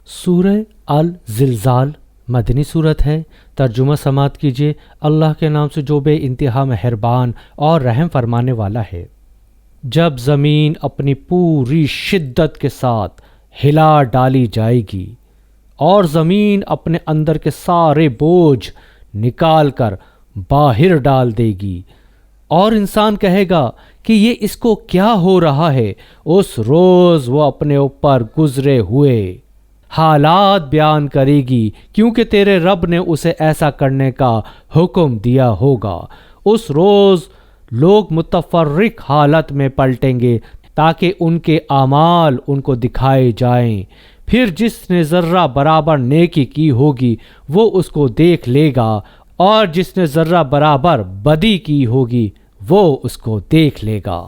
सूरह अल ज़िलज़ाल मदनी सूरत है। तर्जुमा समात कीजिए। अल्लाह के नाम से जो बे इंतहा मेहरबान और रहम फरमाने वाला है। जब ज़मीन अपनी पूरी शिद्दत के साथ हिला डाली जाएगी और ज़मीन अपने अंदर के सारे बोझ निकाल कर बाहर डाल देगी और इंसान कहेगा कि ये इसको क्या हो रहा है, उस रोज़ वो अपने ऊपर गुजरे हुए हालात बयान करेगी, क्योंकि तेरे रब ने उसे ऐसा करने का हुक्म दिया होगा। उस रोज़ लोग मुतफर्रिक हालत में पलटेंगे ताकि उनके आमाल उनको दिखाए जाएं। फिर जिसने ज़र्रा बराबर नेकी की होगी वो उसको देख लेगा और जिसने ज़र्रा बराबर बदी की होगी वो उसको देख लेगा।